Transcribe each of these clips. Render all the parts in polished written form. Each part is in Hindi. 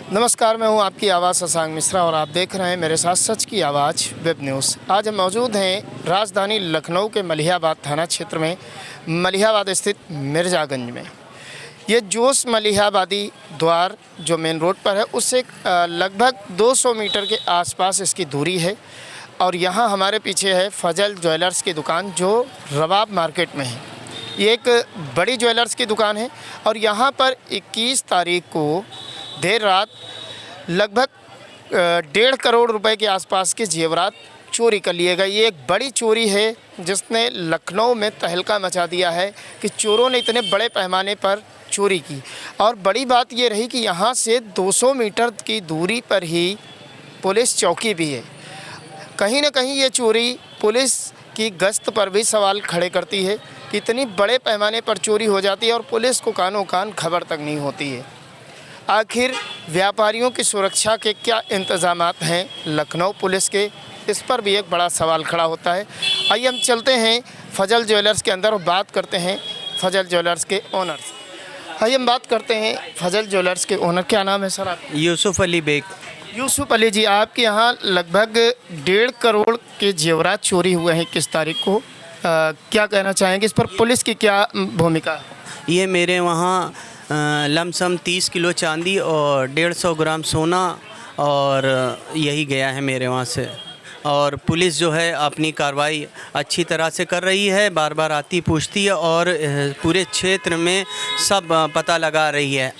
नमस्कार, मैं हूं आपकी आवाज़ शशांक मिश्रा और आप देख रहे हैं मेरे साथ सच की आवाज़ वेब न्यूज़। आज हम मौजूद हैं राजधानी लखनऊ के मलिहाबाद थाना क्षेत्र में, मलिहाबाद स्थित मिर्ज़ागंज में। ये जोश मलिहाबादी द्वार जो मेन रोड पर है उससे लगभग 200 मीटर के आसपास इसकी दूरी है। और यहाँ हमारे पीछे है फजल ज्वेलर्स की दुकान जो रबाब मार्केट में है। ये एक बड़ी ज्वेलर्स की दुकान है और यहाँ पर 21 तारीख को देर रात लगभग 1.5 करोड़ रुपए के आसपास के जेवरात चोरी कर लिए गए। ये एक बड़ी चोरी है जिसने लखनऊ में तहलका मचा दिया है कि चोरों ने इतने बड़े पैमाने पर चोरी की। और बड़ी बात ये रही कि यहाँ से 200 मीटर की दूरी पर ही पुलिस चौकी भी है। कहीं ना कहीं ये चोरी पुलिस की गश्त पर भी सवाल खड़े करती है कि इतनी बड़े पैमाने पर चोरी हो जाती है और पुलिस को कानों कान खबर तक नहीं होती है। आखिर व्यापारियों की सुरक्षा के क्या इंतज़ामात हैं लखनऊ पुलिस के, इस पर भी एक बड़ा सवाल खड़ा होता है। आइए हम चलते हैं फजल ज्वेलर्स के अंदर और बात करते हैं फजल ज्वेलर्स के ओनर से। आइए हम बात करते हैं फजल ज्वेलर्स के ओनर। क्या नाम है सर आपका? यूसुफ अली बेग। यूसुफ अली जी, आपके यहाँ लगभग 1.5 करोड़ के जेवरात चोरी हुए हैं 21 तारीख को। क्या कहना चाहेंगे इस पर, पुलिस की क्या भूमिका है? ये मेरे वहाँ लमसम 30 किलो चांदी और 150 ग्राम सोना और यही गया है मेरे वहाँ से। और पुलिस जो है अपनी कार्रवाई अच्छी तरह से कर रही है, बार बार आती पूछती है और पूरे क्षेत्र में सब पता लगा रही है।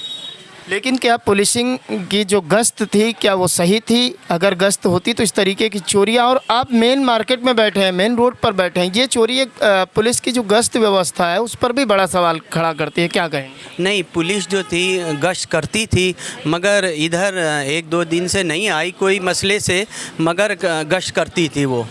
लेकिन क्या पुलिसिंग की जो गश्त थी क्या वो सही थी? अगर गश्त होती तो इस तरीके की चोरियां, और आप मेन मार्केट में बैठे हैं, मेन रोड पर बैठे हैं, ये चोरी एक पुलिस की जो गश्त व्यवस्था है उस पर भी बड़ा सवाल खड़ा करती है। क्या कहेंगे? नहीं, पुलिस जो थी गश्त करती थी मगर इधर 1-2 दिन से नहीं आई कोई मसले से, मगर गश्त करती थी वो।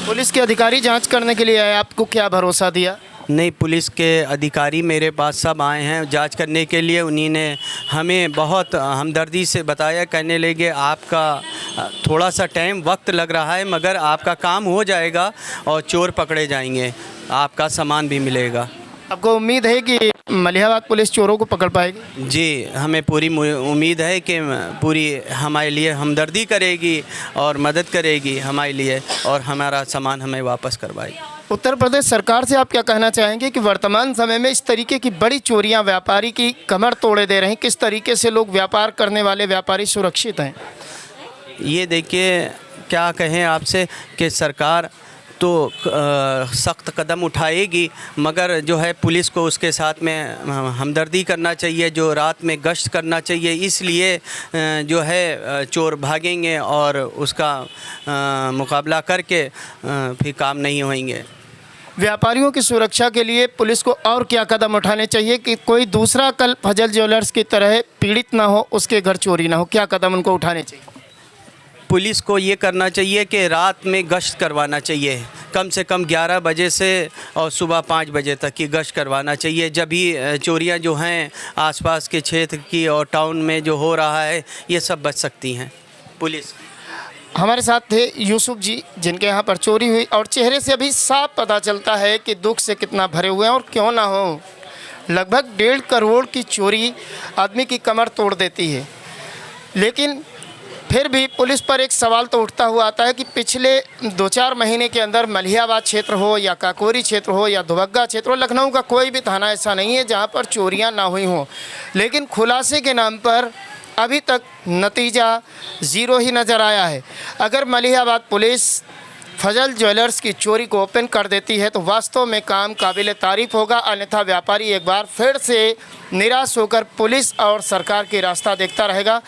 पुलिस के अधिकारी जाँच करने के लिए आए, आपको क्या भरोसा दिया? नहीं, पुलिस के अधिकारी मेरे पास सब आए हैं जांच करने के लिए। उन्हीं ने हमें बहुत हमदर्दी से बताया, कहने लगे आपका थोड़ा सा टाइम वक्त लग रहा है मगर आपका काम हो जाएगा और चोर पकड़े जाएंगे, आपका सामान भी मिलेगा। आपको उम्मीद है कि मलिहाबाद पुलिस चोरों को पकड़ पाएगी? जी, हमें पूरी उम्मीद है कि पूरी हमारे लिए हमदर्दी करेगी और मदद करेगी हमारे लिए और हमारा सामान हमें वापस करवाएगी। उत्तर प्रदेश सरकार से आप क्या कहना चाहेंगे कि वर्तमान समय में इस तरीके की बड़ी चोरियां व्यापारी की कमर तोड़े दे रहे हैं, किस तरीके से लोग व्यापार करने वाले व्यापारी सुरक्षित हैं? ये देखिए, क्या कहें आपसे कि सरकार तो सख्त कदम उठाएगी मगर जो है पुलिस को उसके साथ में हमदर्दी करना चाहिए, जो रात में गश्त करना चाहिए। इसलिए जो है चोर भागेंगे और उसका मुकाबला करके फिर काम नहीं होंगे। व्यापारियों की सुरक्षा के लिए पुलिस को और क्या कदम उठाने चाहिए कि कोई दूसरा कल फजल ज्वेलर्स की तरह पीड़ित ना हो, उसके घर चोरी ना हो? क्या कदम उनको उठाने चाहिए? पुलिस को ये करना चाहिए कि रात में गश्त करवाना चाहिए, कम से कम 11 बजे से और सुबह 5 बजे तक की गश्त करवाना चाहिए। जब भी चोरियां जो हैं आसपास के क्षेत्र की और टाउन में जो हो रहा है ये सब बच सकती हैं। पुलिस हमारे साथ थे यूसुफ जी जिनके यहाँ पर चोरी हुई और चेहरे से अभी साफ पता चलता है कि दुख से कितना भरे हुए हैं। और क्यों ना हो, लगभग 1.5 करोड़ की चोरी आदमी की कमर तोड़ देती है। लेकिन फिर भी पुलिस पर एक सवाल तो उठता हुआ आता है कि पिछले 2-4 महीने के अंदर मलिहाबाद क्षेत्र हो या काकोरी क्षेत्र हो या दुबग्गा क्षेत्र हो, लखनऊ का कोई भी थाना ऐसा नहीं है जहां पर चोरियां ना हुई हों। लेकिन खुलासे के नाम पर अभी तक नतीजा 0 ही नज़र आया है। अगर मलिहाबाद पुलिस फजल ज्वेलर्स की चोरी को ओपन कर देती है तो वास्तव में काम काबिल तारीफ़ होगा, अन्यथा व्यापारी एक बार फिर से निराश होकर पुलिस और सरकार की रास्ता देखता रहेगा।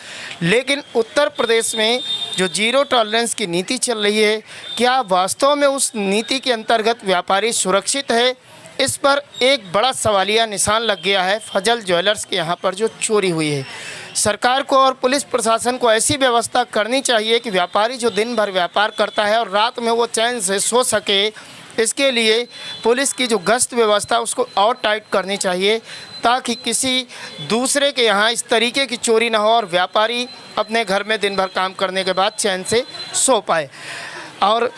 लेकिन उत्तर प्रदेश में जो जीरो टॉलरेंस की नीति चल रही है, क्या वास्तव में उस नीति के अंतर्गत व्यापारी सुरक्षित है? इस पर एक बड़ा सवालिया निशान लग गया है फजल ज्वेलर्स के यहाँ पर जो चोरी हुई है। सरकार को और पुलिस प्रशासन को ऐसी व्यवस्था करनी चाहिए कि व्यापारी जो दिन भर व्यापार करता है और रात में वो चैन से सो सके, इसके लिए पुलिस की जो गश्त व्यवस्था उसको और टाइट करनी चाहिए ताकि किसी दूसरे के यहाँ इस तरीके की चोरी ना हो और व्यापारी अपने घर में दिन भर काम करने के बाद चैन से सो पाए। और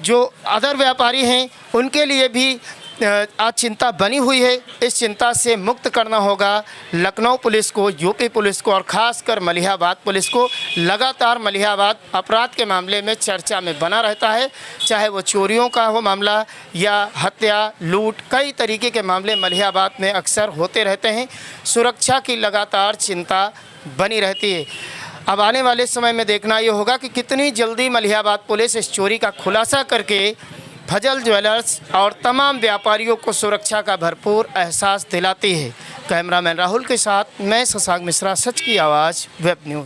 जो अदर व्यापारी हैं उनके लिए भी आज चिंता बनी हुई है। इस चिंता से मुक्त करना होगा लखनऊ पुलिस को, यूपी पुलिस को और ख़ासकर मलिहाबाद पुलिस को। लगातार मलिहाबाद अपराध के मामले में चर्चा में बना रहता है, चाहे वो चोरियों का हो मामला या हत्या, लूट, कई तरीके के मामले मलिहाबाद में अक्सर होते रहते हैं। सुरक्षा की लगातार चिंता बनी रहती है। अब आने वाले समय में देखना ये होगा कि कितनी जल्दी मलिहाबाद पुलिस इस चोरी का खुलासा करके फजल ज्वेलर्स और तमाम व्यापारियों को सुरक्षा का भरपूर एहसास दिलाती है। कैमरामैन राहुल के साथ मैं शशांक मिश्रा, सच की आवाज़, वेब न्यूज़।